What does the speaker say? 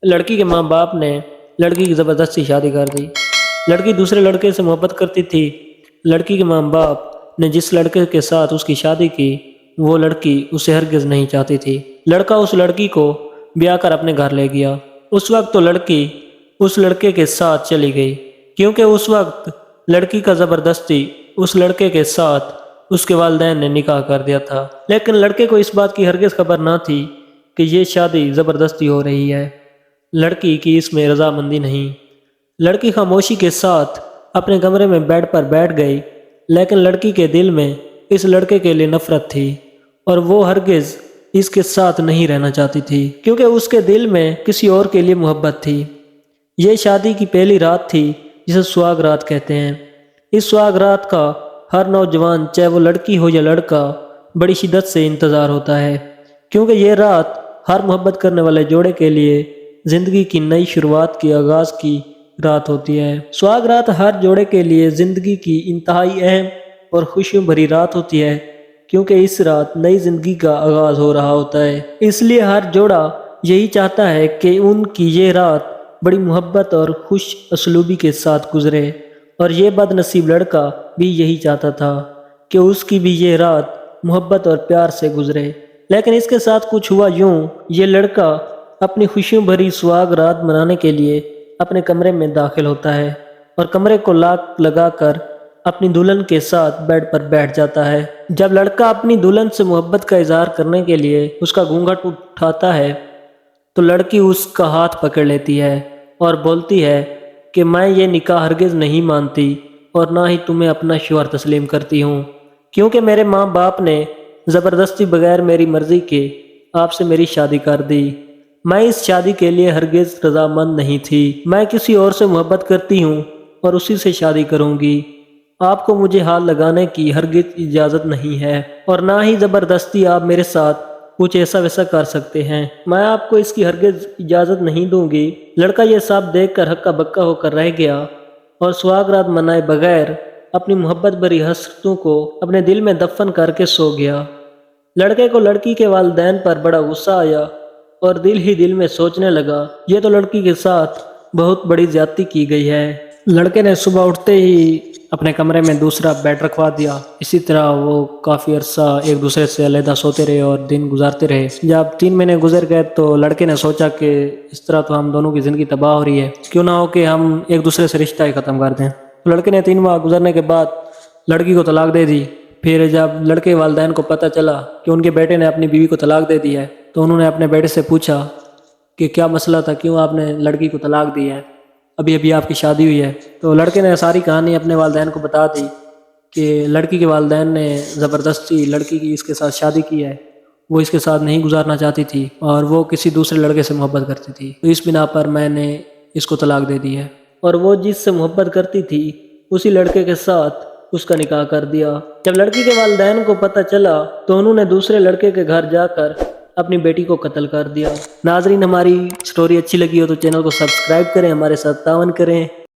लड़की के माँ बाप ने लड़की की ज़बरदस्ती शादी कर दी। लड़की दूसरे लड़के से मोहब्बत करती थी। लड़की के माँ बाप ने जिस लड़के के साथ उसकी शादी की, वो लड़की उसे हरगिज़ नहीं चाहती थी। लड़का उस लड़की को ब्याह कर अपने घर ले गया। उस वक्त तो लड़की उस लड़के के साथ चली गई, क्योंकि उस वक्त लड़की का ज़बरदस्ती उस लड़के के साथ उसके वालिदैन ने निकाह कर दिया था। लेकिन लड़के को इस बात की हरगिज़ खबर ना थी कि ये शादी ज़बरदस्ती हो रही है। लड़की की इसमें रजामंदी नहीं। लड़की खामोशी के साथ अपने कमरे में बेड पर बैठ गई, लेकिन लड़की के दिल में इस लड़के के लिए नफरत थी और वो हरगिज़ इसके साथ नहीं रहना चाहती थी, क्योंकि उसके दिल में किसी और के लिए मोहब्बत थी। ये शादी की पहली रात थी जिसे सुहाग रात कहते हैं। इस सुहाग रात का हर नौजवान, चाहे वो लड़की हो या लड़का, बड़ी शिद्दत से इंतज़ार होता है, क्योंकि ये रात हर मोहब्बत करने वाले जोड़े के लिए ज़िंदगी की नई शुरुआत की आगाज़ की रात होती है। सुहाग रात हर जोड़े के लिए ज़िंदगी की इंतहाई अहम और खुशियों भरी रात होती है, क्योंकि इस रात नई ज़िंदगी का आगाज़ हो रहा होता है। इसलिए हर जोड़ा यही चाहता है कि उनकी ये रात बड़ी मोहब्बत और खुश असलूबी के साथ गुजरे, और ये बदनसीब लड़का भी यही चाहता था कि उसकी भी ये रात मोहब्बत और प्यार से गुजरे। लेकिन इसके साथ कुछ हुआ यूं, ये लड़का अपनी खुशियों भरी सुहाग रात मनाने के लिए अपने कमरे में दाखिल होता है और कमरे को लॉक लगाकर अपनी दुल्हन के साथ बेड पर बैठ जाता है। जब लड़का अपनी दुल्हन से मोहब्बत का इजहार करने के लिए उसका घूंघट उठाता है, तो लड़की उसका हाथ पकड़ लेती है और बोलती है कि मैं ये निकाह हरगिज़ नहीं मानती और ना ही तुम्हें अपना शौहर तस्लीम करती हूँ, क्योंकि मेरे माँ बाप ने ज़बरदस्ती बगैर मेरी मर्ज़ी के आपसे मेरी शादी कर दी। मैं इस शादी के लिए हरगिज़ रजामंद नहीं थी। मैं किसी और से मोहब्बत करती हूँ और उसी से शादी करूँगी। आपको मुझे हाथ लगाने की हरगिज़ इजाज़त नहीं है और ना ही ज़बरदस्ती आप मेरे साथ कुछ ऐसा वैसा कर सकते हैं। मैं आपको इसकी हरगिज़ इजाज़त नहीं दूंगी। लड़का ये सब देखकर हक्का बक्का होकर रह गया और सुहाग रात मनाए बगैर अपनी मोहब्बत भरी हसरतों को अपने दिल में दफन करके सो गया। लड़के को लड़की के वालिदैन पर बड़ा गुस्सा आया और दिल ही दिल में सोचने लगा, ये तो लड़की के साथ बहुत बड़ी ज्यादती की गई है। लड़के ने सुबह उठते ही अपने कमरे में दूसरा बेड रखवा दिया। इसी तरह वो काफ़ी अरसा एक दूसरे से अलहदा सोते रहे और दिन गुजारते रहे। जब 3 महीने गुजर गए तो लड़के ने सोचा कि इस तरह तो हम दोनों की ज़िंदगी तबाह हो रही है, क्यों ना हो कि हम एक दूसरे से रिश्ता ही ख़त्म कर दें। तो लड़के ने 3 माह गुजरने के बाद लड़की को तलाक दे दी। फिर जब लड़के वालिदैन को पता चला कि उनके बेटे ने अपनी बीवी को तलाक दे दी है, तो उन्होंने अपने बेटे से पूछा कि क्या मसला था, क्यों आपने लड़की को तलाक दी है, अभी अभी आपकी शादी हुई है। तो लड़के ने सारी कहानी अपने वालिदैन को बता दी कि लड़की के वालिदैन ने ज़बरदस्ती लड़की की इसके साथ शादी की है, वो इसके साथ नहीं गुजारना चाहती थी और वो किसी दूसरे लड़के से मोहब्बत करती थी, तो इस बिना पर मैंने इसको तलाक दे दी है। और वो जिससे मोहब्बत करती थी उसी लड़के के साथ उसका निकाह कर दिया। जब लड़की के वालिदैन को पता चला तो उन्होंने दूसरे लड़के के घर जाकर अपनी बेटी को कत्ल कर दिया। नाजरीन, हमारी स्टोरी अच्छी लगी हो तो चैनल को सब्सक्राइब करें, हमारे साथ तावन करें।